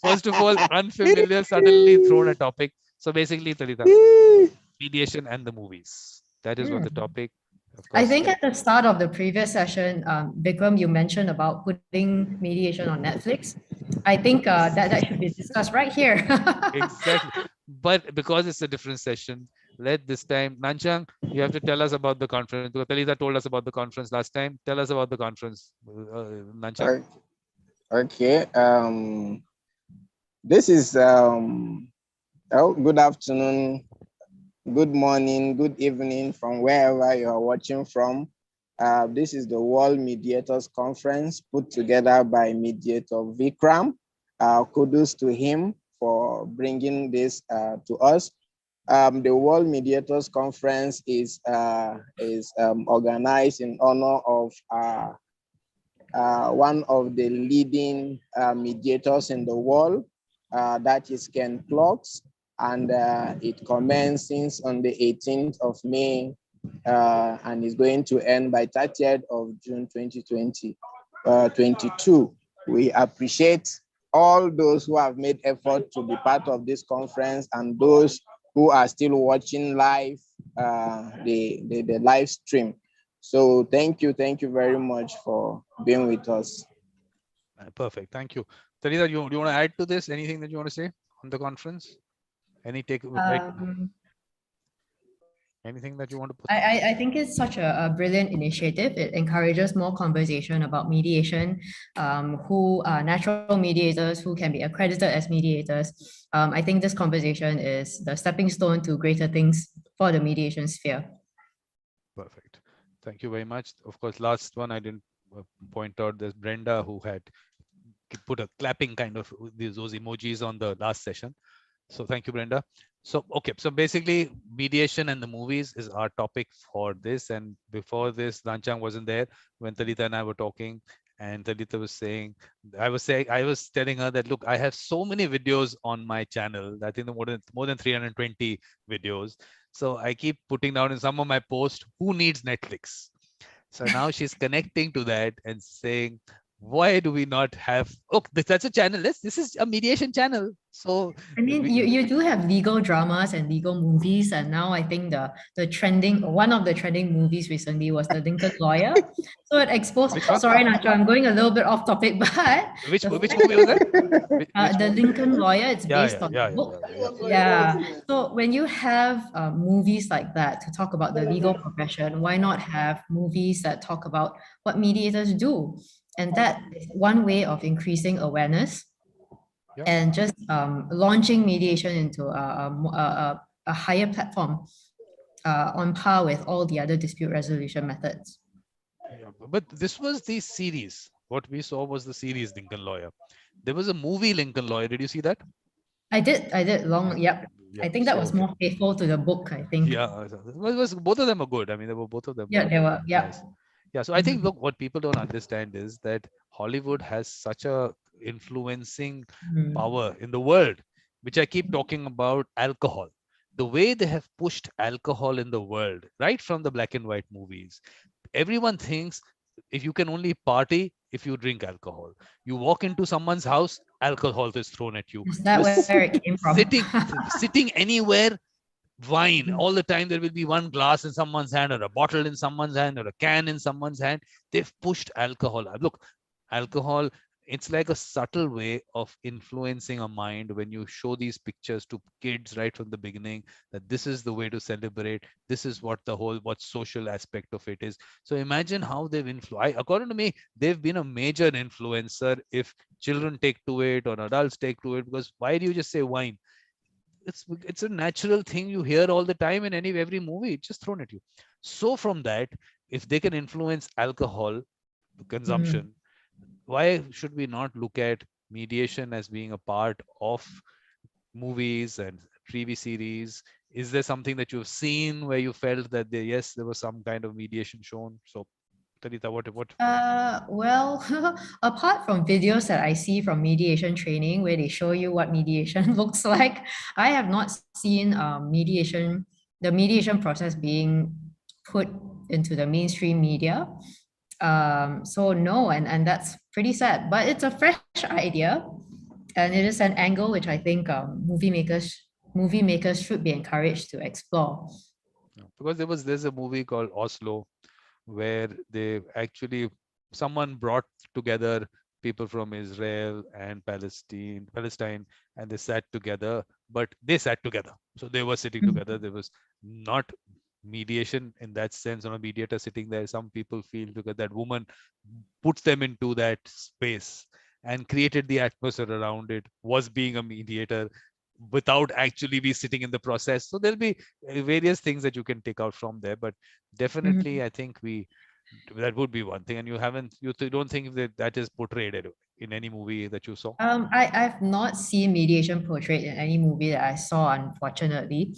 First of all, unfamiliar, suddenly thrown a topic. So basically, Talita, mediation and the movies. That is what the topic, of I course. think at the start of the previous session, Vikram, you mentioned about putting mediation on Netflix. I think that should be discussed right here. Exactly. But because it's a different session, let this time, Nanchang, you have to tell us about the conference. Because Talita told us about the conference last time. Tell us about the conference, Nanchang. O- Okay. This is good afternoon, good morning, good evening from wherever you are watching from. This is the World Mediators Conference put together by Mediator Vikram. Kudos to him for bringing this to us. The World Mediators Conference is organized in honor of one of the leading mediators in the world, that is Ken Cloke, and it commences on the 18th of May and is going to end by 30th of June 2022. We appreciate all those who have made effort to be part of this conference and those who are still watching live the live stream. So thank you very much for being with us. Perfect. Thank you. Talita, do you want to add to this? Anything that you want to say on the conference? Any take? Anything that you want to put? I think it's such a brilliant initiative. It encourages more conversation about mediation, who are natural mediators, who can be accredited as mediators. I think this conversation is the stepping stone to greater things for the mediation sphere. Perfect. Thank you very much. Of course, last one I didn't point out. There's Brenda who had put a clapping kind of those emojis on the last session. So thank you, Brenda. So, okay. So basically mediation and the movies is our topic for this. And before this, Nanchang wasn't there when Talita and I were talking. And Talita was saying, I was telling her that, look, I have so many videos on my channel. I think more than 320 videos. So I keep putting down in some of my posts, who needs Netflix? So now she's connecting to that and saying, why do we not have, oh, that's a channel. This is a mediation channel. So I mean, you do have legal dramas and legal movies, and now I think the trending, one of the trending movies recently was The Lincoln Lawyer. So it exposed. Which one? Sorry, Nacho, I'm going a little bit off topic, but Which movie was that? Which The movie? Lincoln Lawyer, it's based on Yeah, a book. Yeah. So when you have movies like that to talk about the legal profession, why not have movies that talk about what mediators do? And that is one way of increasing awareness and just launching mediation into a higher platform on par with all the other dispute resolution methods. Yeah, but this was the series. What we saw was the series Lincoln Lawyer. There was a movie Lincoln Lawyer. Did you see that? I did long, yep. I think that was more faithful to the book, I think. Yeah, both of them are good. I mean, they were both of them. Yeah, they were. Yeah. Nice. Yeah. So I think, look, what people don't understand is that Hollywood has such a influencing power in the world, which I keep talking about alcohol. The way they have pushed alcohol in the world, right from the black and white movies, everyone thinks if you can only party if you drink alcohol. You walk into someone's house, alcohol is thrown at you. Is that where it came from? Sitting anywhere, wine all the time. There will be one glass in someone's hand, or a bottle in someone's hand, or a can in someone's hand. They've pushed alcohol. Look, alcohol, it's like a subtle way of influencing a mind when you show these pictures to kids right from the beginning, that this is the way to celebrate. This is what what social aspect of it is. So imagine how they've influenced. According to me, they've been a major influencer if children take to it or adults take to it, because why do you just say wine? It's a natural thing you hear all the time in every movie. It's just thrown at you. So from that, if they can influence alcohol consumption, why should we not look at mediation as being a part of movies and TV series? Is there something that you've seen where you felt that yes, there was some kind of mediation shown? So Talita, what? Well, apart from videos that I see from mediation training where they show you what mediation looks like, I have not seen the mediation process being put into the mainstream media. So no, and that's pretty sad, but it's a fresh idea. And it is an angle which I think movie makers should be encouraged to explore. Because there's a movie called Oslo where they actually someone brought together people from Israel and Palestine, and they sat together, but they sat together. So they were sitting together. There was not mediation in that sense, on a mediator sitting there. Some people feel because that woman puts them into that space and created the atmosphere around it, was being a mediator without actually be sitting in the process. So there'll be various things that you can take out from there, but definitely I think that would be one thing. And you don't think that that is portrayed in any movie that you saw? I've not seen mediation portrayed in any movie that I saw, unfortunately.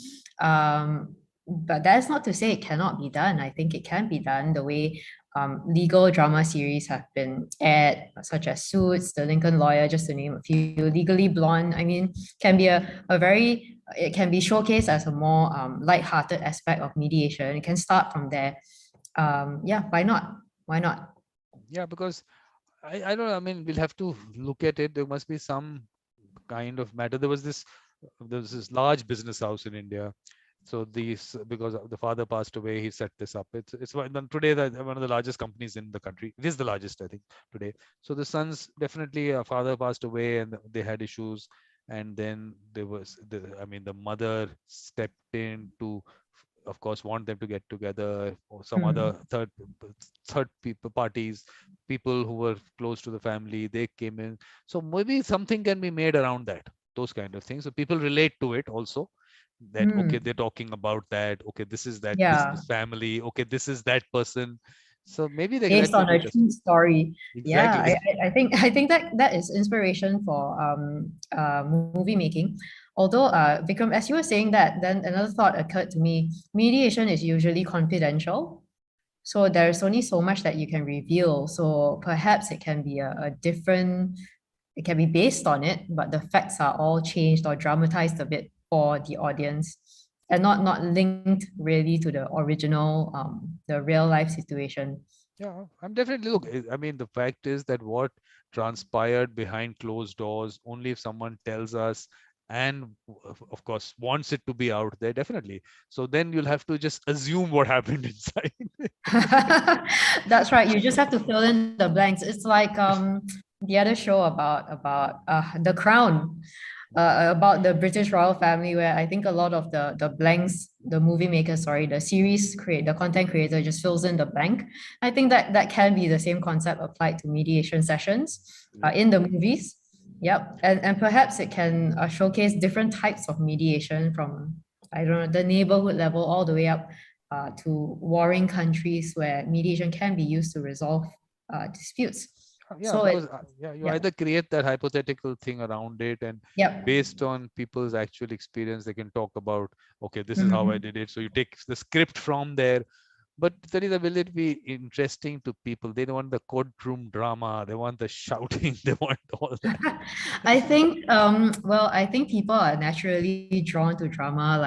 But that's not to say it cannot be done. I think it can be done the way legal drama series have been aired, such as Suits, The Lincoln Lawyer, just to name a few. Legally Blonde, I mean, can be it can be showcased as a more light-hearted aspect of mediation. It can start from there. Yeah, why not? Why not? Yeah, because I don't know. I mean, we'll have to look at it. There must be some kind of matter. There was this large business house in India. So these, because the father passed away, he set this up. It's today one of the largest companies in the country. It is the largest, I think, today. So the sons, definitely, father passed away and they had issues, and then the mother stepped in to, of course, want them to get together, or some other third people parties, people who were close to the family, they came in. So maybe something can be made around that, those kind of things, so people relate to it also, that okay, they're talking about that, okay, this is that Yeah. business family, okay, this is that person. So maybe that Based could on be a interesting. true story. Yeah, Exactly. I think that is inspiration for movie making. Although Vikram, as you were saying that, then another thought occurred to me. Mediation is usually confidential, so there's only so much that you can reveal. So perhaps it can be a different. It can be based on it, but the facts are all changed or dramatized a bit for the audience, and not linked really to the original, the real life situation. Yeah, I'm definitely, look, I mean, the fact is that what transpired behind closed doors, only if someone tells us, and of course wants it to be out there, definitely. So then you'll have to just assume what happened inside. That's right. You just have to fill in the blanks. It's like the other show about The Crown, about the British royal family, where I think a lot of the blanks, the movie maker, sorry, the content creator just fills in the blank. I think that can be the same concept applied to mediation sessions in the movies. Yep, and perhaps it can showcase different types of mediation from, I don't know, the neighborhood level all the way up to warring countries where mediation can be used to resolve disputes. Yeah, So because yeah, you yeah, either create that hypothetical thing around it, and yep. based on people's actual experience, they can talk about, okay, this is how I Mhm. did it. So you take the script from there. But Tarita, will it be interesting to people? They don't want the courtroom drama. They want the shouting. They want all that. I think I think people are naturally drawn to drama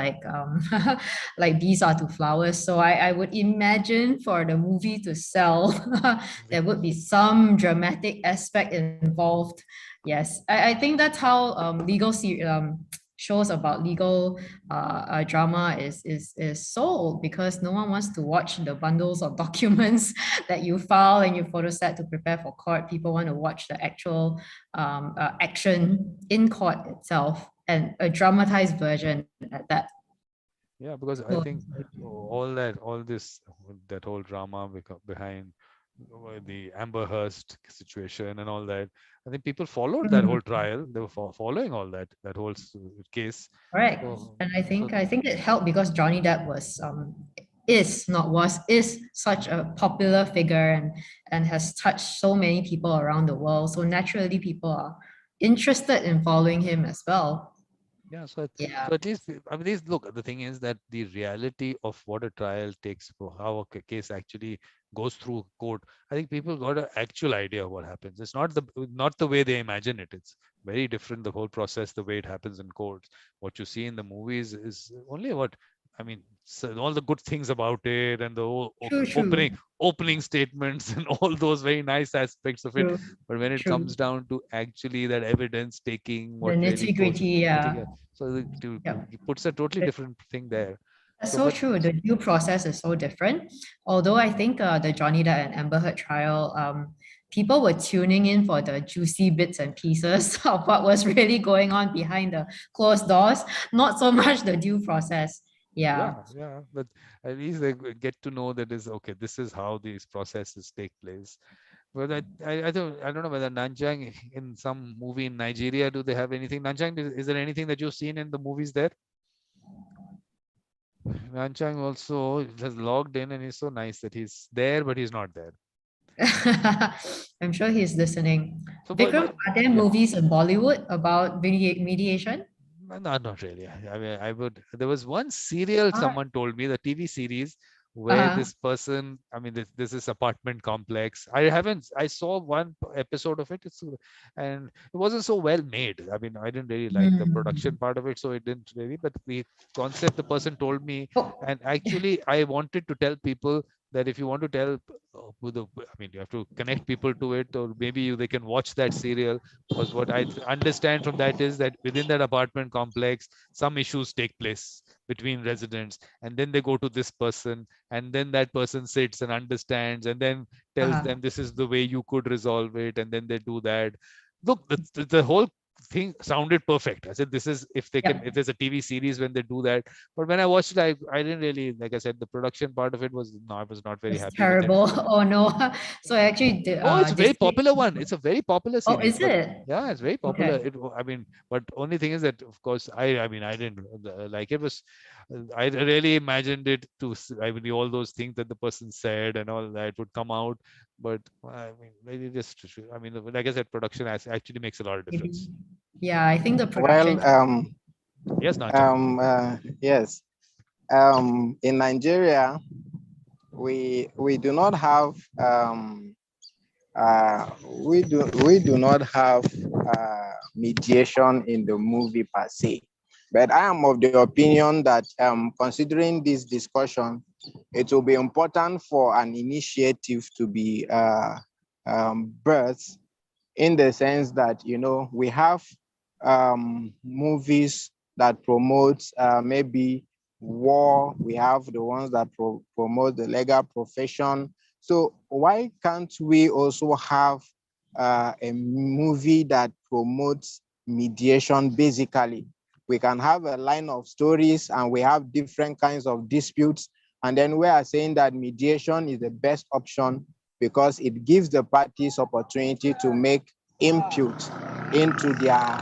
like bees are to flowers. So I would imagine for the movie to sell, there would be some dramatic aspect involved. Yes, I think that's how shows about legal drama is sold, because no one wants to watch the bundles of documents that you file and you photostat to prepare for court. People want to watch the actual action in court itself, and a dramatized version at that. Yeah, because I So, think that whole drama behind the Amber Heard situation and all that. I think people followed that whole trial. They were following all that whole case. correct. So, And so I think it helped because Johnny Depp is such a popular figure, and has touched so many people around the world. So naturally people are interested in following him as well. yeah, Yeah. so at least, I mean, look, the thing is that the reality of what a trial takes, for how a case actually goes through court, I think people got an actual idea of what happens. It's not the way they imagine it. It's very different, the whole process, the way it happens in courts. What you see in the movies is only what I mean, so all the good things about it and the True, true, opening statements and all those very nice aspects of it. true, But when it true. comes down to actually that evidence taking, The what really goes, nitty-gritty, yeah. yeah, so Yep. it puts a totally different thing there. That's So, so but true. The due process is so different. Although I think the Johnny Depp and Amber Heard trial, people were tuning in for the juicy bits and pieces of what was really going on behind the closed doors, not so much the due process. Yeah. yeah, but at least they get to know that is okay. This is how these processes take place. But I don't know whether Nanjang in some movie in Nigeria, do they have anything? Nanjang, is there anything that you've seen in the movies there? Nanjang also has logged in and he's so nice that he's there, but he's not there. I'm sure he's listening. So, Vikram, are there yeah. movies in Bollywood about mediation? No, not really. I mean, I would. There was one serial Uh, someone told me, the TV series, where uh, this person. I mean, this is apartment complex. I haven't. I saw one episode of it. And it wasn't so well made. I mean, I didn't really like the production hmm. part of it, so it didn't really. But the concept the person told me, Oh, and actually, I wanted to tell people that if you want to tell I mean, you have to connect people to it, or maybe they can watch that serial, because what I understand from that is that within that apartment complex, some issues take place between residents, and then they go to this person, and then that person sits and understands, and then tells uh, them this is the way you could resolve it, and then they do that. Look, the whole thing sounded perfect. I said, this is if they can, if yep. there's a TV series when they do that. But when I watched it, I didn't really, like I said, the production part of it was no, I was not very It's happy with it. terrible. Oh no. So actually, No, it's a very Disney. popular one. It's a very popular Oh, series, is but it? yeah, it's very popular. Okay. I mean, but only thing is that, of course, I mean, I didn't like it was. I really imagined it to. I mean, all those things that the person said and all that would come out, but I mean, maybe just. I mean, like I said, production actually makes a lot of Maybe. difference. Yeah, I think the Well, production. Yes, Nanchang. yes. In Nigeria, we do not have we do not have mediation in the movie per se. But I am of the opinion that considering this discussion, it will be important for an initiative to be birthed, in the sense that, you know, we have movies that promote maybe war. We have the ones that promote the legal profession. So why can't we also have a movie that promotes mediation? Basically, we can have a line of stories and we have different kinds of disputes, and then we are saying that mediation is the best option because it gives the parties opportunity to make input into their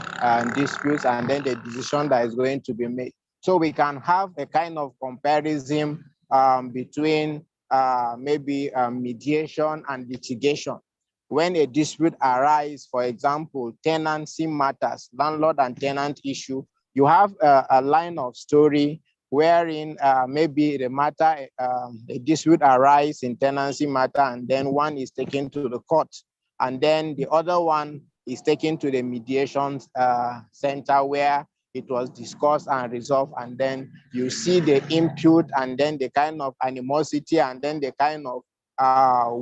disputes, and then the decision that is going to be made. So we can have a kind of comparison between maybe mediation and litigation. When a dispute arises, for example, tenancy matters, landlord and tenant issue, you have a line of story wherein maybe the matter, a dispute arises in tenancy matter, and then one is taken to the court, and then the other one is taken to the mediation center where it was discussed and resolved, and then you see the input and then the kind of animosity and then the kind of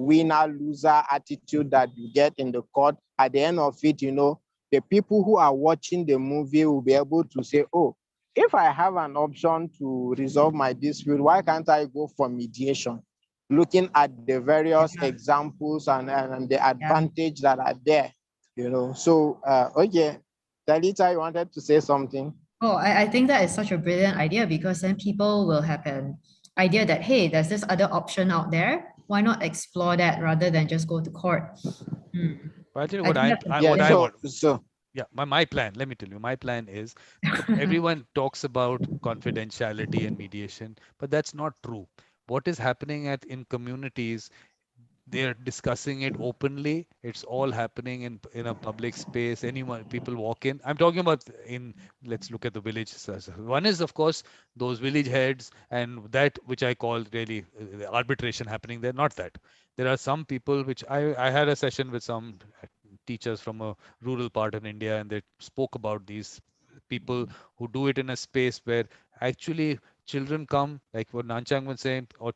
winner-loser attitude that you get in the court. At the end of it, you know, the people who are watching the movie will be able to say, oh, if I have an option to resolve my dispute, why can't I go for mediation? Looking at the various Yeah, examples and the yeah. advantage that are there, you know. So, okay, Talita, you wanted to say something? Oh, I think that is such a brilliant idea because then people will have an idea that, hey, there's this other option out there. Why not explore that rather than just go to court? Hmm. But I tell you I what think that's a Yeah, what I brilliant. want. so Yeah, my plan, let me tell you, my plan is, look, everyone talks about confidentiality and mediation, but that's not true. What is happening in communities, they're discussing it openly. It's all happening in a public space. Anyone, people walk in. I'm talking about in, let's look at the village. One is, of course, those village heads and that which I call really arbitration happening there. Not that. There are some people which I had a session with some teachers from a rural part in India, and they spoke about these people who do it in a space where actually children come, like what Nanchang was saying, or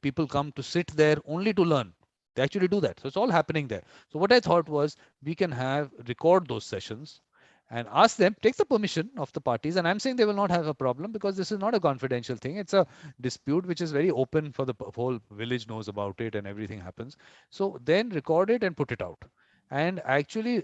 people come to sit there only to learn. They actually do that. So it's all happening there. So what I thought was we can record those sessions and ask them, take the permission of the parties. And I'm saying they will not have a problem because this is not a confidential thing. It's a dispute which is very open for the whole village knows about it and everything happens. So then record it and put it out. And actually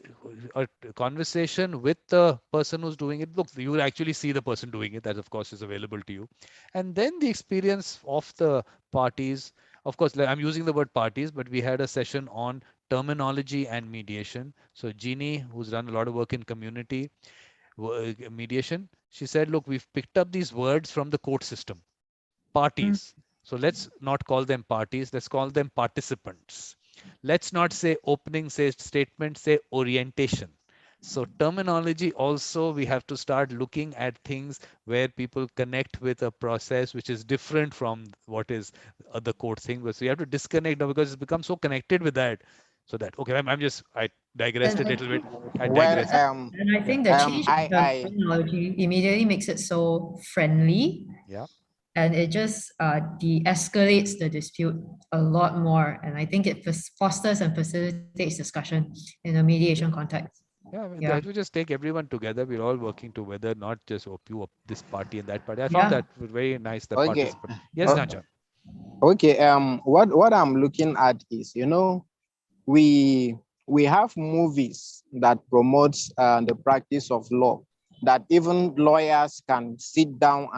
a conversation with the person who's doing it. Look, you will actually see the person doing it. That of course is available to you. And then the experience of the parties. Of course, I'm using the word parties, but we had a session on terminology and mediation. So Jeannie, who's done a lot of work in community mediation, she said, look, we've picked up these words from the court system. Parties. So let's not call them parties. Let's call them participants. Let's not say opening say statement, say orientation. So terminology also, we have to start looking at things where people connect with a process which is different from what is the court thing. So you have to disconnect now because it's become so connected with that. So that, okay, I digressed a little bit. I Well, digressed. And I think the change of the I terminology immediately makes it so friendly, Yeah. and it just de-escalates the dispute a lot more. And I think it fosters and facilitates discussion in a mediation context. Yeah, I mean, Yeah. that would just take everyone together. We're all working together, not just you this party and that party. I found Yeah. that very nice. The okay. participant. Yes, Nacha. Okay. What I'm looking at is, we we have movies that promotes the practice of law, that even lawyers can sit down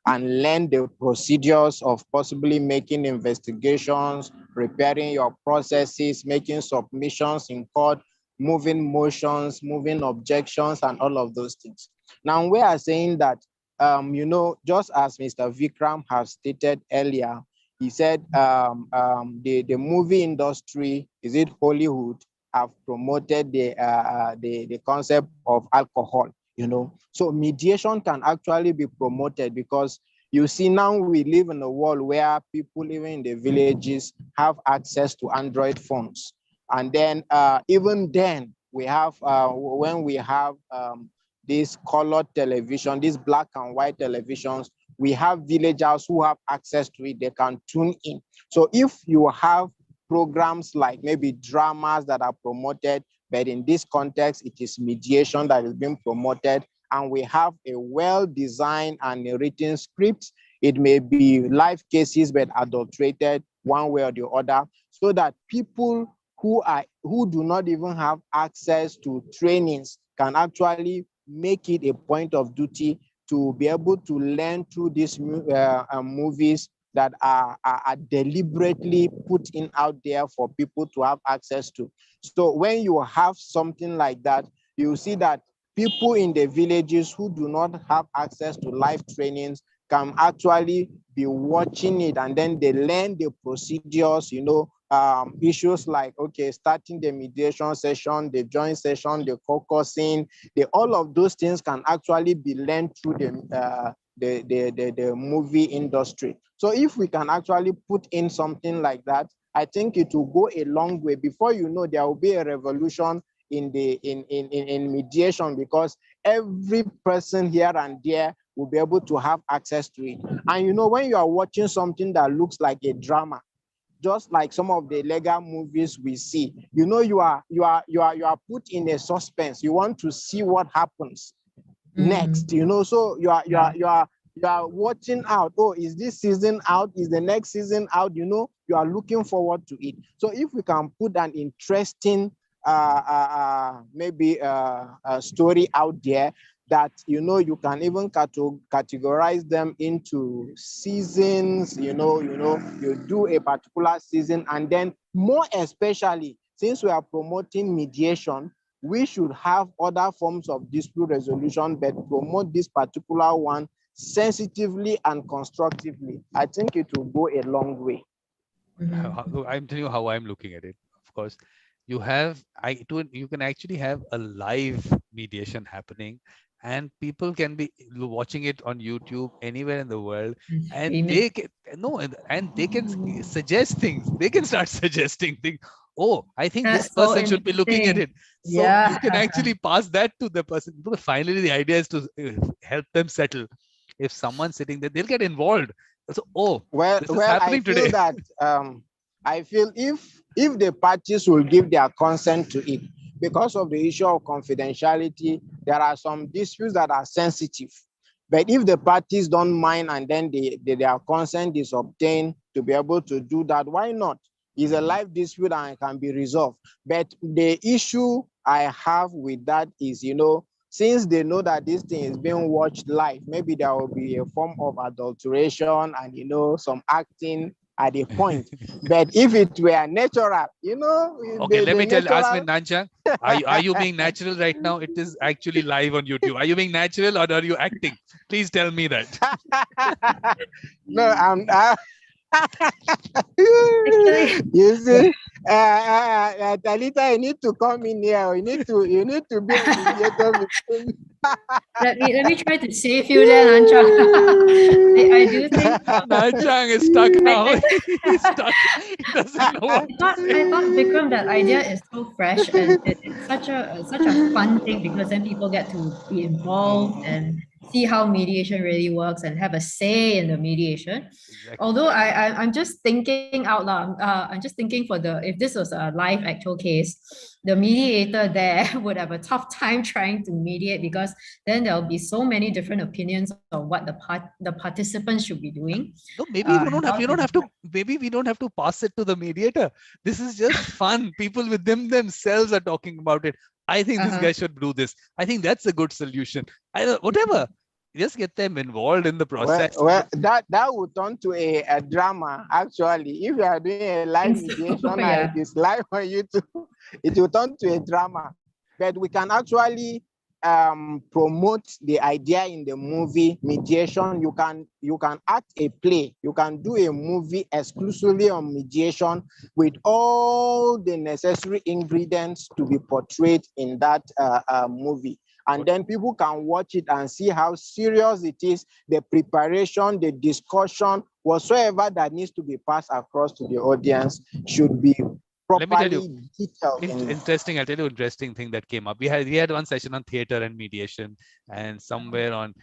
and learn the procedures of possibly making investigations, preparing your processes, making submissions in court, moving motions, moving objections, and all of those things. Now we are saying that just as Mr. Vikram has stated earlier, he said the movie industry, is it Hollywood, have promoted the concept of alcohol, So mediation can actually be promoted because you see now we live in a world where people even in the villages have access to Android phones. And then even then we have, when we have this colored television, these black and white televisions, we have villagers who have access to it. They can tune in. So if you have programs like maybe dramas that are promoted, but in this context, it is mediation that is being promoted, and we have a well-designed and written script. It may be live cases, but adulterated one way or the other, so that people who do not even have access to trainings can actually make it a point of duty to be able to learn through these movies that are deliberately put in out there for people to have access to. So when you have something like that, you see that people in the villages who do not have access to live trainings can actually be watching it, and then they learn the procedures, issues like, okay, starting the mediation session, the joint session, the caucusing, all of those things can actually be learned through the movie industry. So if we can actually put in something like that, I think it will go a long way. Before you know, there will be a revolution in mediation, because every person here and there will be able to have access to it. And when you are watching something that looks like a drama, just like some of the legal movies we see, you are put in a suspense. You want to see what happens next, so you are watching out. Oh, is this season out? Is the next season out? You are looking forward to it. So if we can put an interesting maybe a story out there, that you can even categorize them into seasons, you do a particular season, and then more especially, since we are promoting mediation, we should have other forms of dispute resolution, but promote this particular one sensitively and constructively. I think it will go a long way. I'm telling you how I'm looking at it. Of course, you can actually have a live mediation happening, and people can be watching it on YouTube anywhere in the world, and they can and they can suggest things. They can start suggesting things. Oh, I think this That's so person should be looking at interesting. it. So Yeah. you can actually pass that to the person. Because finally, the idea is to help them settle. if someone's sitting there, they'll get involved. So, oh, Well, this is well, I happening feel today. that I feel if the parties will give their consent to it, because of the issue of confidentiality, there are some disputes that are sensitive. But if the parties don't mind and then their consent is obtained to be able to do that, why not? It's a life dispute and it can be resolved. But the issue I have with that is, since they know that this thing is being watched live, maybe there will be a form of adulteration and, some acting at a point. But if it were natural, Okay, let me tell. Ask me, natural. Nanchang, are you being natural right now? It is actually live on YouTube. Are you being natural or are you acting? Please tell me that. No, I'm. Actually, You see, Talita, you need to come in here. You need to be a mediator between. let me try to save you then, Ancha. I do think Nanchang is stuck now. I He's stuck. He doesn't know what to I say. thought Vikram, that idea is so fresh, and it's such a fun thing, because then people get to be involved and see how mediation really works and have a say in the mediation. Exactly. Although I'm just thinking out loud. I'm just thinking, for the if this was a live actual case, the mediator there would have a tough time trying to mediate, because then there'll be so many different opinions of what the participants should be doing. No, maybe we don't have. How We don't have to. Maybe we don't have to pass it to the mediator. This is just fun. People with themselves are talking about it. I think this guy should do this. I think that's a good solution. Whatever. Just get them involved in the process. Well, that would turn to a drama. Actually, if you are doing a live mediation and Yeah. it is live on YouTube, it will turn to a drama. But we can actually promote the idea in the movie mediation. You can act a play. You can do a movie exclusively on mediation with all the necessary ingredients to be portrayed in that movie. And then people can watch it and see how serious it is, the preparation, the discussion, whatsoever that needs to be passed across to the audience should be Let me tell properly you, detailed. interesting. I'll tell you interesting thing that came up. We had one session on theater and mediation, and somewhere on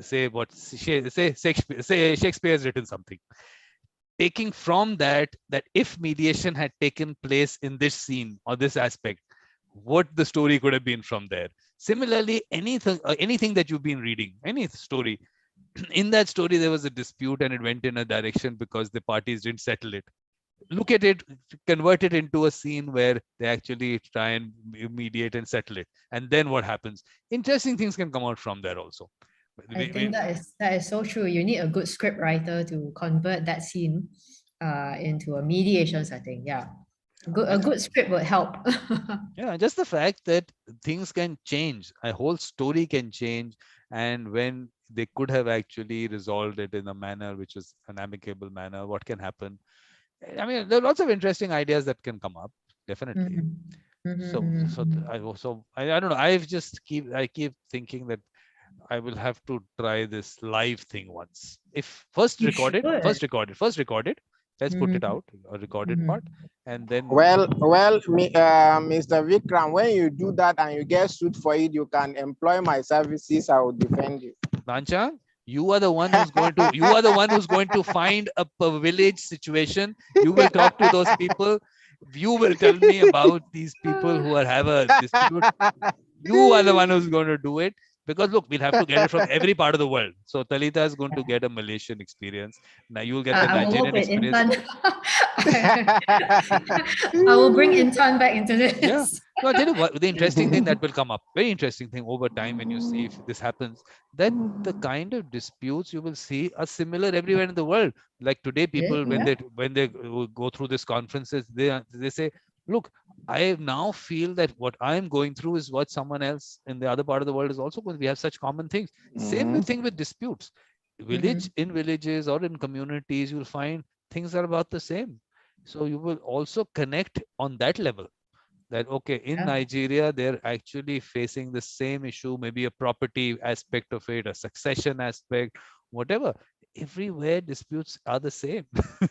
Shakespeare has written something. Taking from that if mediation had taken place in this scene or this aspect, what the story could have been from there. Similarly, anything that you've been reading, any story, in that story there was a dispute and it went in a direction because the parties didn't settle it. Look at it, convert it into a scene where they actually try and mediate and settle it. And then what happens? Interesting things can come out from there also. I think that is so true. You need a good script writer to convert that scene into a mediation setting. Yeah. A good script would help. Yeah, just the fact that things can change, a whole story can change, and when they could have actually resolved it in a manner which was an amicable manner, what can happen? I mean, there are lots of interesting ideas that can come up, definitely. I don't know. I keep thinking that I will have to try this live thing once. If first record it. Let's put it out, a recorded part, and then. Well, Mr. Vikram, when you do that and you get sued for it, you can employ my services. I will defend you. Nanchang, you are the one who's going to find a village situation. You will talk to those people. You will tell me about these people who have a dispute. You are the one who's going to do it. Because look, we'll have to get it from every part of the world. So Talita is going to get a Malaysian experience. Now you'll get the Nigerian experience. I will bring Intan back into this. Yeah. So I'll tell you what, the interesting thing that will come up, very interesting thing over time when you see if this happens, that the kind of disputes you will see are similar everywhere in the world. Like today, people, when they go through these conferences, they say, look, I now feel that what I'm going through is what someone else in the other part of the world is also going. We have such common things. Same thing with disputes. In villages or in communities, you'll find things are about the same. So you will also connect on that level. That okay, in Nigeria, they're actually facing the same issue, maybe a property aspect of it, a succession aspect, whatever. Everywhere disputes are the same.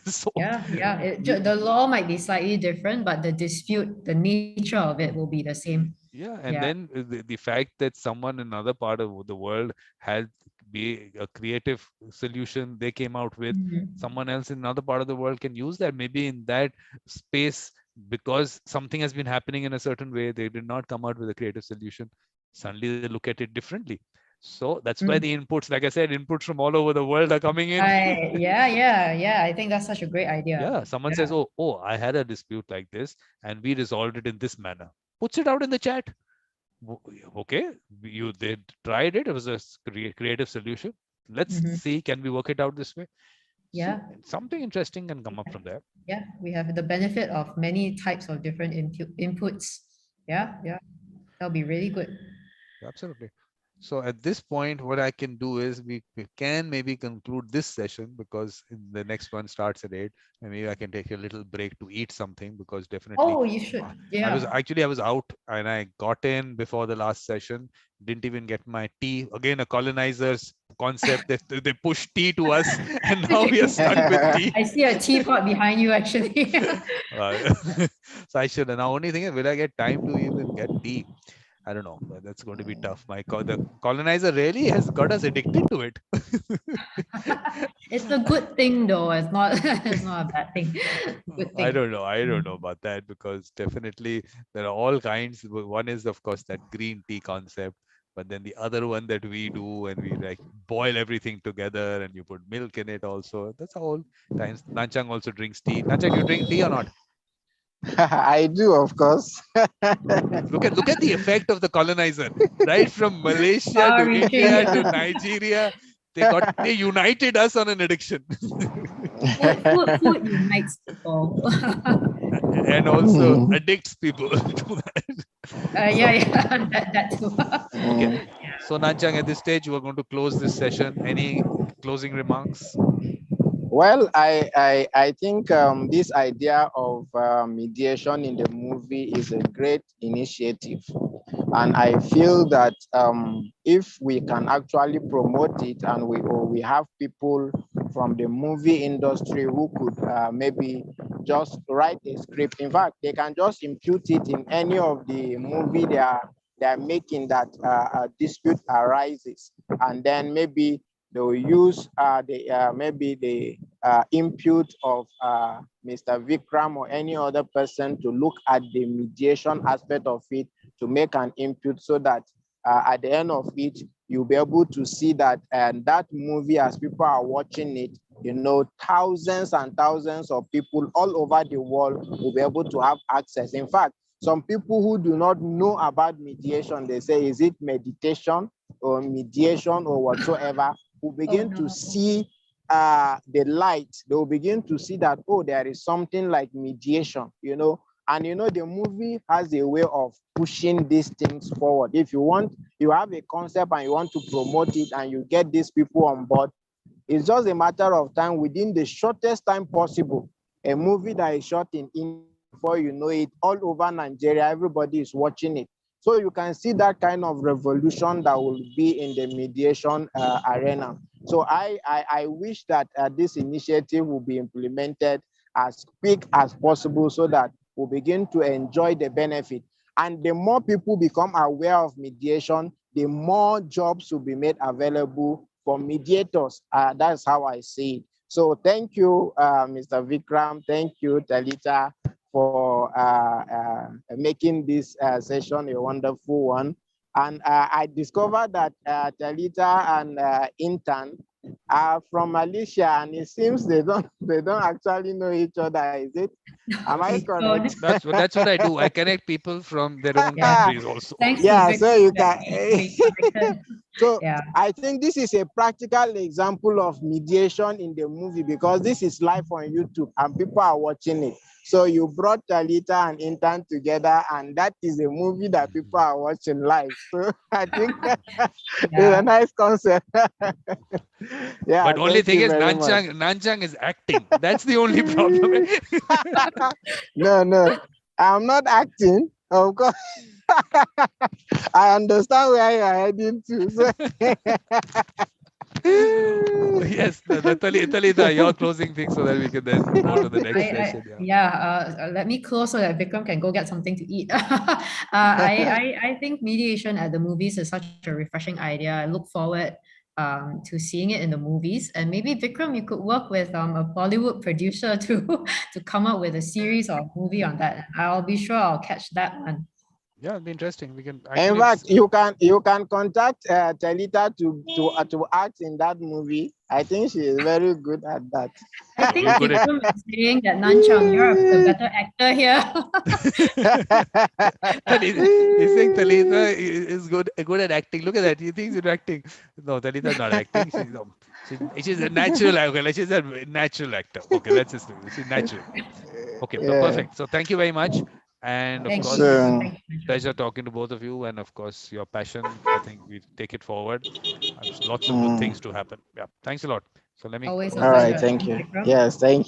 So the law might be slightly different, but the dispute, the nature of it will be the same. Yeah, and Yeah. then the fact that someone in another part of the world had be a creative solution they came out with, Mhm. someone else in another part of the world can use that. Maybe in that space, because something has been happening in a certain way, they did not come out with a creative solution. Suddenly they look at it differently. So that's why the Mm. inputs, like I said, inputs from all over the world are coming in. Right. Yeah, yeah, yeah. I think that's such a great idea. Yeah, someone says, Yeah. oh, I had a dispute like this, and we resolved it in this manner. Puts it out in the chat. Okay, you did tried it. It was a creative solution. Let's Mhm. see, can we work it out this way? So Yeah. something interesting can come up from there. Yeah. We have the benefit of many types of different inputs. Yeah, yeah. That'll be really good. Absolutely. So at this point, what I can do is we can maybe conclude this session, because the next one starts at 8, and maybe I can take a little break to eat something, because definitely Oh, you should. Yeah. I was out and I got in before the last session, didn't even get my tea. Again, a colonizer's concept that they push tea to us, and now we are stuck with tea. I see a teapot behind you actually. Uh, so I should. And the only thing is, will I get time to even get tea? I don't know. But that's going to be tough. The colonizer really has got us addicted to it. It's a good thing though. It's not it's not a bad thing. Good I thing. don't know. I don't Mm. know about that, because definitely there are all kinds. One is, of course, that green tea concept, but then the other one that we do, and we like boil everything together, and you put milk in it also. That's all times. Nanchang also drinks tea. Nanchang, you drink tea or not? I do, of course. Look at the effect of the colonizer, right from Malaysia Far to reaching. India to Nigeria. They united us on an addiction. Food unites people. And also addicts people to that. Yeah, So yeah, that too. okay. Mm. So Nanchang, at this stage, we're going to close this session. Any closing remarks? Well, I think this idea of mediation in the movie is a great initiative. And I feel that if we can actually promote it, and we have people from the movie industry who could maybe just write a script. In fact, they can just impute it in any of the movie they are making that a dispute arises, and then maybe they will use maybe the input of Mr. Vikram or any other person to look at the mediation aspect of it, to make an input, so that at the end of it, you'll be able to see that, and that movie, as people are watching it, thousands and thousands of people all over the world will be able to have access. In fact, some people who do not know about mediation, they say, is it meditation or mediation or whatsoever, will Oh begin to no. see the light. They will begin to see that, oh, there is something like mediation. And the movie has a way of pushing these things forward. If you have a concept and you want to promote it, and you get these people on board, it's just a matter of time. Within the shortest time possible, a movie that is shot in India, before you know it, all over Nigeria, everybody is watching it. So you can see that kind of revolution that will be in the mediation arena. So I wish that this initiative will be implemented as quick as possible, so that we'll begin to enjoy the benefit. And the more people become aware of mediation, the more jobs will be made available for mediators. That's how I see it. So thank you, Mr. Vikram. Thank you, Talita, for making this session a wonderful one. And I discovered that Talita and Intan are from Malaysia, and it seems they don't actually know each other. Is it? Am I So correct? That's what I do. I connect people from their own yeah, countries also. thanks to Yeah, Vic so you that can. we connected. So Yeah. I think this is a practical example of mediation in the movie, because this is live on YouTube and people are watching it. So you brought Talita and Intan together, and that is a movie that people are watching live. So I think it's Yeah. a nice concept. Yeah, But only thank thing you is, very much. Nanchang is acting. That's the only problem. No, I'm not acting. Of course, I understand where you are heading to. So Yes, Talita, your closing thing so that we can then go to the next session. Let me close so that Vikram can go get something to eat. I think mediation at the movies is such a refreshing idea. I look forward to seeing it in the movies. And maybe Vikram, you could work with a Bollywood producer to come up with a series or movie on that. I'll be sure I'll catch that one. Yeah, it'll be interesting. We can In actually. fact, you can contact Talita to act in that movie. I think she is very good at that. I think You're good at- Vikram is saying that Nanchang, you're the better actor here. He's saying Talita is good at acting. Look at that. He thinks you're acting. No, Talita is not acting. She's a natural actor. She's a natural actor. Okay, that's his thing. She's natural. Okay, so perfect. So thank you very much. And of Thank course, you. So- Thank you. pleasure talking to both of you. And of course, your passion, I think we take it forward. Lots of good things to happen. Yeah. Thanks a lot. So let me. Always a All right, pleasure. thank you. Vikram. Yes, thank you.